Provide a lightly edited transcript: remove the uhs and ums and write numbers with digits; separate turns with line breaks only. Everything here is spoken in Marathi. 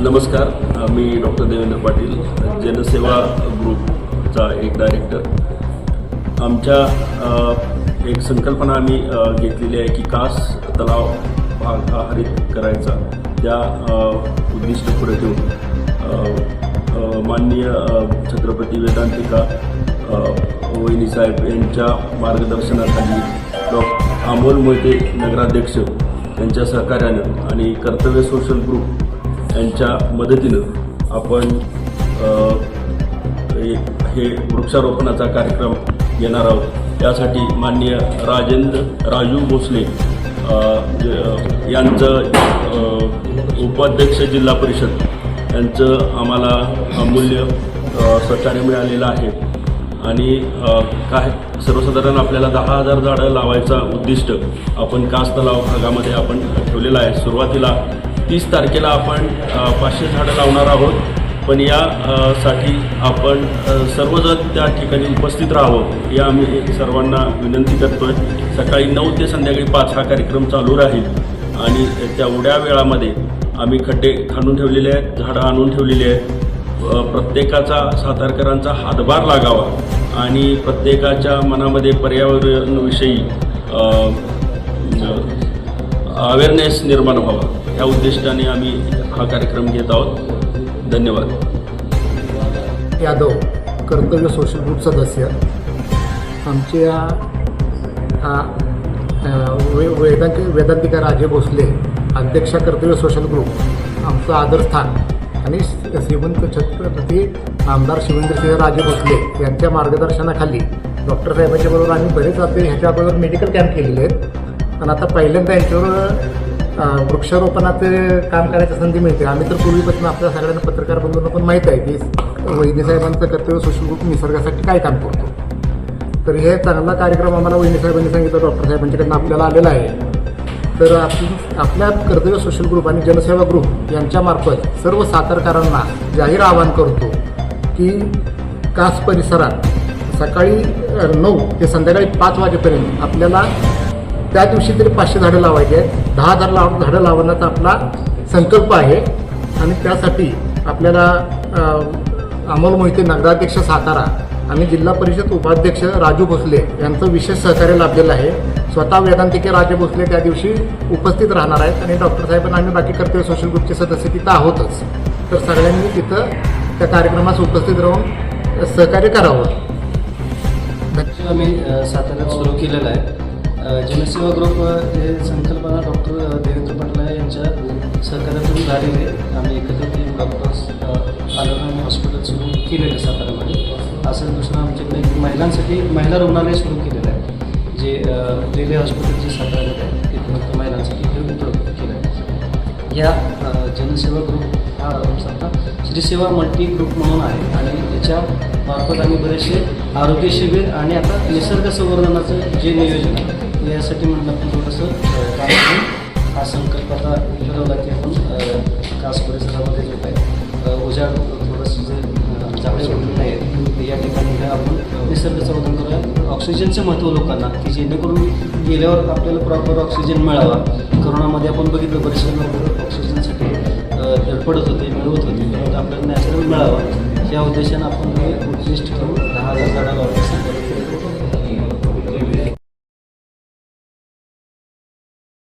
नमस्कार, मी डॉक्टर देवेंद्र पाटील, जनसेवा ग्रुपचा एक डायरेक्टर. आमच्या एक संकल्पना आम्ही घेतलेली आहे की कास तलाव भाग हा हरित करायचा. त्या उद्दिष्ट पुढे ठेवून माननीय छत्रपती वेदांतिका वहिनीसाहेब यांच्या मार्गदर्शनाखाली अमोल मोहिते नगराध्यक्ष यांच्या सहकार्यानं आणि कर्तव्य सोशल ग्रुप यांच्या मदतीनं आपण हे वृक्षारोपणाचा कार्यक्रम घेणार आहोत. यासाठी माननीय राजू भोसले यांचं उपाध्यक्ष जिल्हा परिषद यांचं आम्हाला अमूल्य सहकार्य मिळालेलं आहे. आणि काय सर्वसाधारण आपल्याला 10,000 झाडं लावायचा उद्दिष्ट आपण कास तलाव भागामध्ये आपण ठेवलेला आहे. सुरुवातीला 30 तारखेला आपण 500 झाडं लावणार आहोत, पण यासाठी आपण सर्वजण त्या ठिकाणी उपस्थित राहावं या आम्ही सर्वांना विनंती करतो आहे. सकाळी 9 ते संध्याकाळी 5 हा कार्यक्रम चालू राहील आणि तेवढ्या वेळामध्ये आम्ही खड्डे खणून ठेवलेले आहेत, झाडं आणून ठेवलेली आहेत. प्रत्येकाचा सातारकरांचा हातभार लागावा आणि प्रत्येकाच्या मनामध्ये पर्यावरणाविषयी अवेअरनेस निर्माण व्हावा या उद्दिष्टाने आम्ही हा कार्यक्रम घेत आहोत. धन्यवाद.
यादव, कर्तव्य सोशल ग्रुप सदस्य. आमच्या वेदांतिका राजे भोसले अध्यक्षा कर्तव्य सोशल ग्रुप आमचं आदरस्थान आणि श्रीमंत छत्रपती आमदार शिवेंद्रसिंह राजे भोसले यांच्या मार्गदर्शनाखाली डॉक्टर साहेबांच्या बरोबर आम्ही बरेच आपले ह्याच्याबरोबर मेडिकल कॅम्प केलेले आहेत. आणि आता पहिल्यांदा यांच्यावर वृक्षारोपणाचं काम करायची संधी मिळते. आम्ही तर पूर्वीपासून आपल्या सगळ्यांना पत्रकार बंधूंना पण माहीत आहे की वहिनी साहेबांचं कर्तव्य सोशल ग्रुप निसर्गासाठी काय काम करतो. तर हे चांगला कार्यक्रम आम्हाला वहिनी साहेबांनी सांगितलं, डॉक्टर साहेबांच्याकडनं आपल्याला आलेला आहे. तर आपल्या कर्तव्य सोशल ग्रुप आणि जनसेवा ग्रुप यांच्यामार्फत सर्व सातारकरांना जाहीर आवाहन करतो की कास परिसरात सकाळी 9 ते संध्याकाळी 5 वाजेपर्यंत आपल्याला त्या दिवशी तरी 500 झाडं लावायची आहेत. 10,000 झाडं लावण्याचा आपला संकल्प आहे. आणि त्यासाठी आपल्याला अमोल मोहिते नगराध्यक्ष सातारा आणि जिल्हा परिषद उपाध्यक्ष राजू भोसले यांचं विशेष सहकार्य लाभलेलं आहे. स्वतः वेदांतिके राजे भोसले त्या दिवशी उपस्थित राहणार आहेत आणि डॉक्टर साहेबांना आम्ही बाकी कर्तव्य सोशल ग्रुपचे सदस्य तिथं आहोतच. तर सगळ्यांनी तिथं त्या कार्यक्रमास उपस्थित राहून सहकार्य करावं.
आम्ही साताऱ्यात सुरू केलेलं आहे. जनसेवा ग्रुप हे संकल्पना डॉक्टर देवेंद्र पाटील यांच्या सहकार्यातून झालेली आहे. आम्ही एकत्रित डॉक्टर्स आलोना हॉस्पिटल सुरू केलेलं आहे साताऱ्यामध्ये. असं दुसरं आमच्याकडे महिलांसाठी महिला रुग्णालय सुरू केलेलं आहे, जे रेल्वे हॉस्पिटल जे साताऱ्यात आहे तिथे फक्त महिलांसाठी हे उपलब्ध केलं आहे. या जनसेवा ग्रुप हा आमचा श्रीसेवा मल्टी ग्रुप म्हणून आहे आणि याच्या मार्फत आम्ही बरेचसे आरोग्य शिबिर आणि आता निसर्ग संवर्धनाचं जे नियोजन आहे यासाठी म्हटलं आपण थोडंसं काम करून हा संकल्प आता ठरवला की आपण कास परिसरामध्ये जे आहे उजाड थोडंसं जे झाडे वगैरे आहेत या ठिकाणी आपण निसर्ग संवर्धन करूया. ऑक्सिजनचं महत्त्व लोकांना की जेणेकरून गेल्यावर आपल्याला प्रॉपर ऑक्सिजन मिळावा. करोनामध्ये आपण बघितलं बरेचसे लोक ऑक्सिजनसाठी धडपडत होते, मिळवत होते, परंतु आपल्याला नॅचरल मिळावा या उद्देशानं आपण हे उद्दिष्ट करून 10,000 झाडं लावण्याचा संकल्प केला.